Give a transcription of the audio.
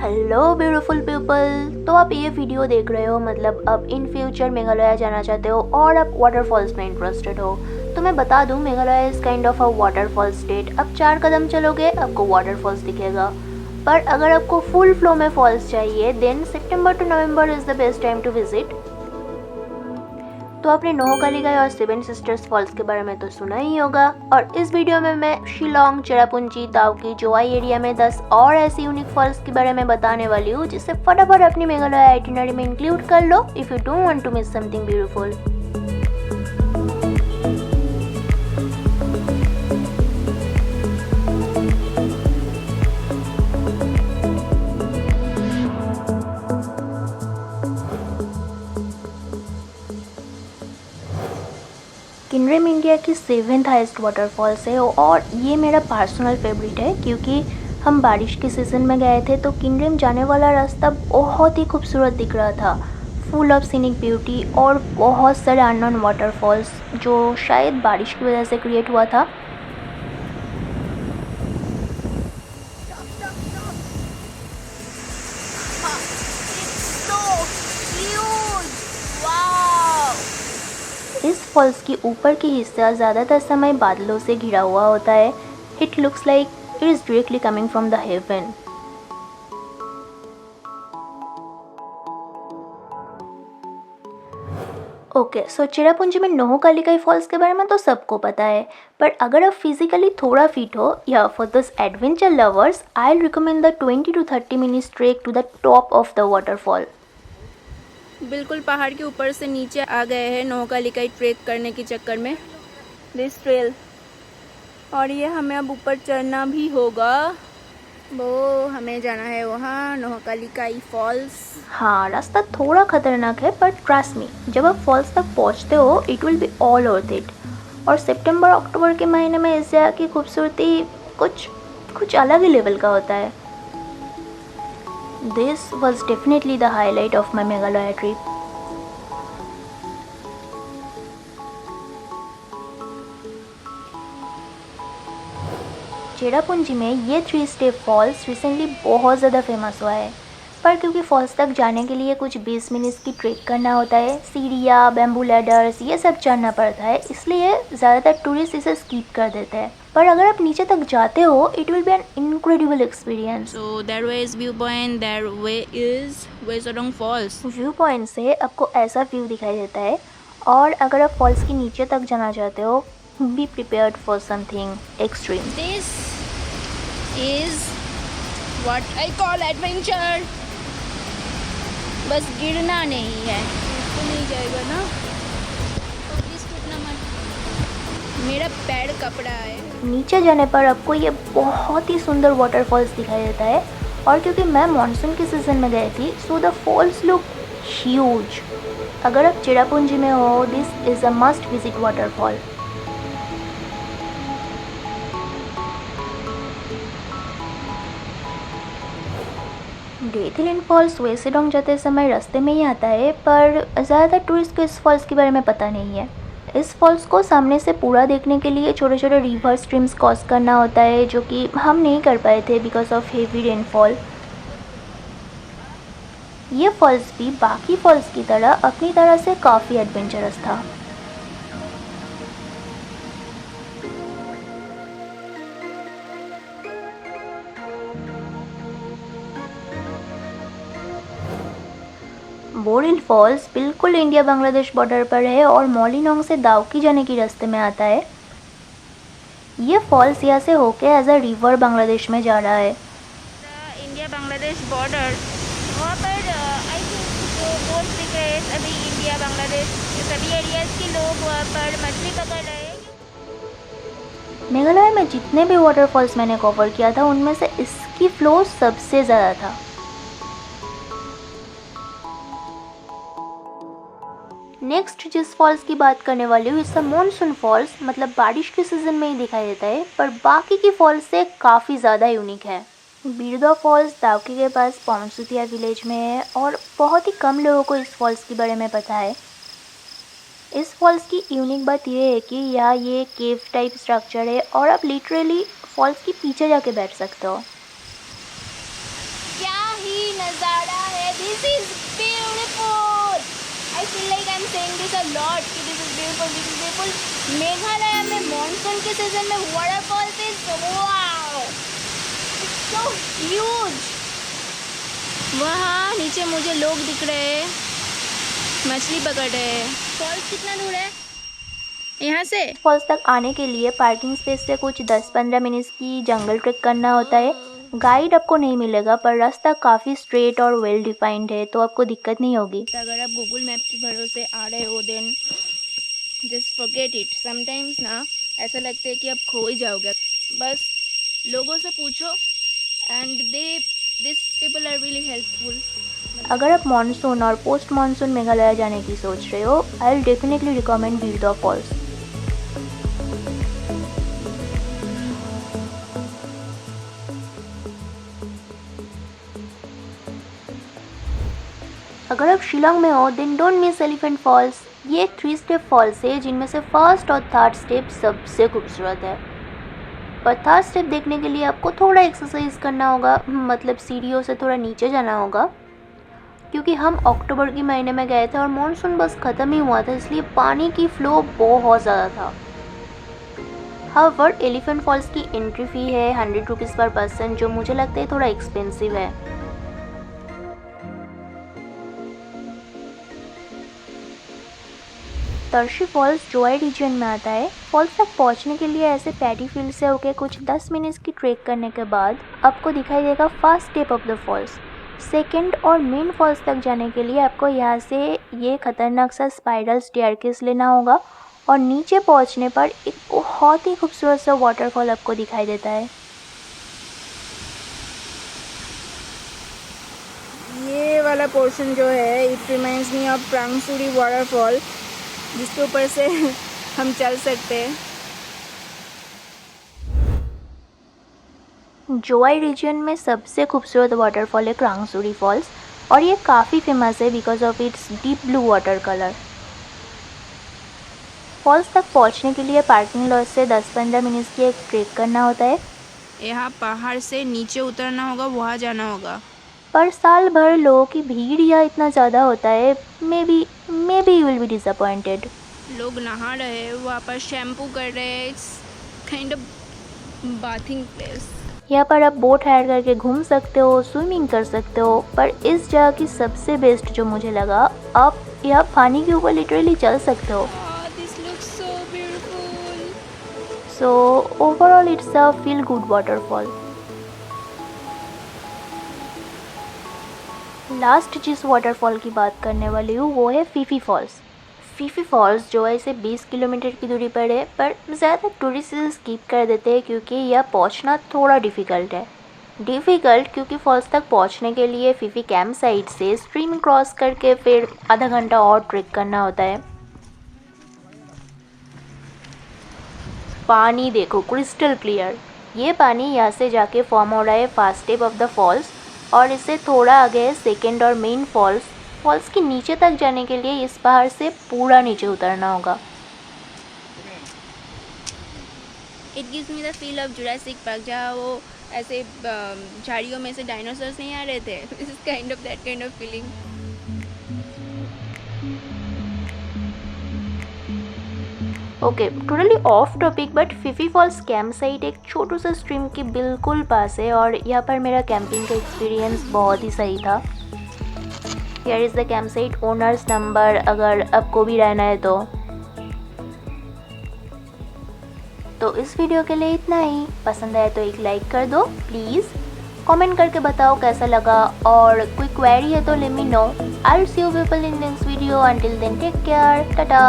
Hello beautiful people. तो आप ये वीडियो देख रहे हो, मतलब अब इन फ्यूचर मेघालय जाना चाहते हो और आप वाटरफॉल्स में इंटरेस्टेड हो, तो मैं बता दूं Meghalaya is kind of a waterfall state. अब 4 कदम चलोगे आपको वाटरफॉल्स दिखेगा, पर अगर आपको फुल फ्लो में फॉल्स चाहिए then September to November is the best time to visit. तो आपने नोहकालीगाई और सेवन सिस्टर्स फॉल्स के बारे में तो सुना ही होगा, और इस वीडियो में मैं शिलोंग, चेरापूंजी, दावकी, जोवाई एरिया में 10 और ऐसी यूनिक फॉल्स के बारे में बताने वाली हूँ, जिससे फटाफट अपनी मेघालय आइटिनरी में इंक्लूड कर लो if you don't want to miss something beautiful. Kynrem India की 7th हाईएस्ट वाटरफॉल्स है और ये मेरा पर्सनल फेवरेट है, क्योंकि हम बारिश के सीज़न में गए थे तो किन्ड्रेम जाने वाला रास्ता बहुत ही खूबसूरत दिख रहा था, फुल ऑफ सीनिक ब्यूटी और बहुत सारे अननोन वाटरफॉल्स जो शायद बारिश की वजह से क्रिएट हुआ था। इस फॉल्स की ऊपर की हिस्सा ज़्यादातर समय बादलों से घिरा हुआ होता है। It looks like it is directly coming from the heaven. Okay, so Cherrapunji में नोहकालीगाई फॉल्स के बारे में तो सबको पता है, पर अगर आप फिजिकली थोड़ा फिट हो या for this adventure lovers I recommend the 20 to 30 minutes trek to the top of the waterfall. बिल्कुल पहाड़ के ऊपर से नीचे आ गए हैं नोहकालीगाई ट्रेक करने के चक्कर में, दिस ट्रेल, और ये हमें अब ऊपर चढ़ना भी होगा। वो हमें जाना है वहाँ नोहकालीगाई फॉल्स। हाँ, रास्ता थोड़ा खतरनाक है, पर ट्रस्ट मी, जब आप फॉल्स तक पहुँचते हो it will be all worth it. और सितंबर अक्टूबर के महीने में इस जगह की खूबसूरती कुछ अलग ही लेवल का होता है। This was definitely the highlight of my Meghalaya trip. Cherrapunji में ये 3 स्टेप फॉल्स रिसेंटली बहुत ज़्यादा फेमस हुआ है, पर क्योंकि फॉल्स तक जाने के लिए कुछ 20 मिनट्स की ट्रेक करना होता है, सीढ़ियाँ, बैम्बू लैडर्स ये सब चढ़ना पड़ता है, इसलिए ज़्यादातर टूरिस्ट इसे स्किप कर देते हैं। पर अगर आप नीचे तक जाते हो it will be an incredible experience. So that way is viewpoint, that way is Wesadong Falls. View point से आपको ऐसा व्यू दिखाई देता है, और अगर आप फॉल्स के नीचे तक जाना चाहते हो be prepared for something extreme. This is what I call adventure. बस गिरना नहीं है, तो नहीं जाएगा ना, तो प्लीज टूटना मत, मेरा पैर कपड़ा है। नीचे जाने पर आपको ये बहुत ही सुंदर वाटरफॉल्स दिखाई देता है, और क्योंकि मैं मानसून के सीज़न में गई थी so the falls look huge. अगर आप चेरापूंजी में हो this is a must visit waterfall. Dainthlen falls Weisawdong जाते समय रास्ते में ही आता है, पर ज़्यादातर टूरिस्ट को इस फॉल्स के बारे में पता नहीं है। इस फॉल्स को सामने से पूरा देखने के लिए छोटे छोटे रिवर स्ट्रीम्स क्रॉस करना होता है, जो कि हम नहीं कर पाए थे बिकॉज ऑफ हेवी रेनफॉल। ये फॉल्स भी बाकी फॉल्स की तरह अपनी तरह से काफ़ी एडवेंचरस था। बोरिल फॉल्स बिल्कुल इंडिया बांग्लादेश बॉर्डर पर है और मॉलिनोंग से दावकी जाने के रास्ते में आता है। ये फॉल्स यहाँ से होके एज अ रिवर बांग्लादेश में जा रहा है। इंडिया बांग्लादेश बॉर्डर, वहाँ पर आई थिंक जो बोट दिख रहे हैं अभी इंडिया बांग्लादेश सभी एरियाज के लोग वहाँ पर मछली पकड़ रहे हैं। मेघालय में जितने भी वाटरफॉल्स मैंने कवर किया था उनमें से इसकी फ्लो सबसे ज़्यादा था। नेक्स्ट जिस फॉल्स की बात करने वाली हूँ इसका मानसून फॉल्स, मतलब बारिश के सीज़न में ही दिखाई देता है, पर बाकी की फॉल्स से काफ़ी ज़्यादा यूनिक है। बिरदा फॉल्स दावकी के पास पॉन्सुतिया विलेज में है और बहुत ही कम लोगों को इस फॉल्स के बारे में पता है। इस फॉल्स की यूनिक बात यह है कि यहाँ ये केव टाइप स्ट्रक्चर है और आप लिटरली फॉल्स के पीछे जाके बैठ सकते हो। क्या ही नज़ारा है। This is beautiful. I feel like I am saying this a lot कि this is beautiful, this is beautiful. Meghalaya में मॉनसून के सीजन में waterfalls is wow, so huge. वहाँ नीचे मुझे लोग दिख रहे हैं, मछली पकड़ रहे हैं। फॉल्स कितना दूर है यहाँ से? फॉल्स तक आने के लिए पार्किंग स्पेस से कुछ 10-15 मिनट्स की जंगल ट्रेक करना होता है। गाइड आपको नहीं मिलेगा, पर रास्ता काफ़ी स्ट्रेट और वेल डिफाइंड है, तो आपको दिक्कत नहीं होगी। अगर आप गूगल मैप की भरोसे आ रहे हो then just forget it. Sometimes ना ऐसा लगता है कि आप खो ही जाओगे। बस लोगों से पूछो and this people are really helpful. अगर आप मानसून और पोस्ट मानसून मेघालय जाने की सोच रहे हो, I will definitely recommend Girdua falls. अगर आप शिलोंग में हो then don't miss elephant falls. ये 3 स्टेप फॉल्स है, जिनमें से फर्स्ट और थर्ड स्टेप सबसे खूबसूरत है। पर थर्ड स्टेप देखने के लिए आपको थोड़ा एक्सरसाइज करना होगा, मतलब सीढ़ियों से थोड़ा नीचे जाना होगा, क्योंकि हम अक्टूबर के महीने में गए थे और मानसून बस ख़त्म ही हुआ था, इसलिए पानी की फ़्लो बहुत ज़्यादा था। हाउएवर एलिफेंट फॉल्स की एंट्री फ़ी है 100 रुपीज़ पर पर्सन, जो मुझे लगता है थोड़ा एक्सपेंसिव है। तरशी फॉल्स जोआई रीजन में आता है। फॉल्स तक पहुंचने के लिए ऐसे पैडी फील्ड से होकर कुछ 10 मिनट्स की ट्रेक करने के बाद आपको दिखाई देगा first step of the falls. Second और मेन फॉल्स तक जाने के लिए आपको यहाँ से ये खतरनाक सा स्पाइरल स्टेयरकेस लेना होगा और नीचे पहुँचने पर एक बहुत ही खूबसूरत सा वाटरफॉल आपको दिखाई देता है। ये वाला पोर्शन जो है it reminds me of Krangsuri waterfall, जिसके ऊपर से हम चल सकते हैं। जोआई रीजन में सबसे खूबसूरत वाटरफॉल है क्रांगसुरी फॉल्स, और ये काफ़ी फेमस है because of its deep blue water colour. Falls तक पहुंचने के लिए पार्किंग लॉट से 10-15 मिनट्स की एक ट्रेक करना होता है। यहाँ पहाड़ से नीचे उतरना होगा, वहाँ जाना होगा। पर साल भर लोगों की भीड़ यहाँ इतना ज़्यादा होता है, may be you will be disappointed. लोग नहा रहे हैं, वहाँ पर शैम्पू कर रहे हैं। It's kind of bathing place. यहाँ पर आप बोट हायर करके घूम सकते हो, स्विमिंग कर सकते हो, पर इस जगह की सबसे बेस्ट जो मुझे लगा, आप यहाँ पानी के ऊपर लिटरली चल सकते हो। This looks so beautiful. So overall it's a feel good waterfall. Last जिस वाटरफॉल की बात करने वाली हूँ वो है फीफी फॉल्स। फीफी फॉल्स जो है इसे 20 किलोमीटर की दूरी पर है, पर ज़्यादा टूरिस्ट स्किप कर देते हैं क्योंकि यह पहुँचना थोड़ा डिफ़िकल्ट है। क्योंकि फॉल्स तक पहुँचने के लिए फीफी कैंप साइट से स्ट्रीम क्रॉस करके फिर आधा घंटा और ट्रेक करना होता है। पानी देखो क्रिस्टल क्लियर। ये पानी यहाँ से जाके फॉर्म हो रहा है first step of the falls, और इससे थोड़ा आगे सेकेंड और मेन फॉल्स। फॉल्स के नीचे तक जाने के लिए इस पहाड़ से पूरा नीचे उतरना होगा। It gives me the feel of Jurassic park, जहाँ वो ऐसे झाड़ियों में से डायनासोर्स नहीं आ रहे थे। This is kind of that kind of feeling. Okay, totally off topic, but फीफी फॉल्स कैंप साइट एक छोटू सा स्ट्रीम के बिल्कुल पास है, और यहाँ पर मेरा कैंपिंग का एक्सपीरियंस बहुत ही सही था। Here is the camp site owners number, अगर आपको भी रहना है तो इस वीडियो के लिए इतना ही। पसंद आया तो एक लाइक कर दो प्लीज़। कमेंट करके बताओ कैसा लगा, और कोई क्वेरी है तो let me know. I will see you people in next video. Until then take care, Tata.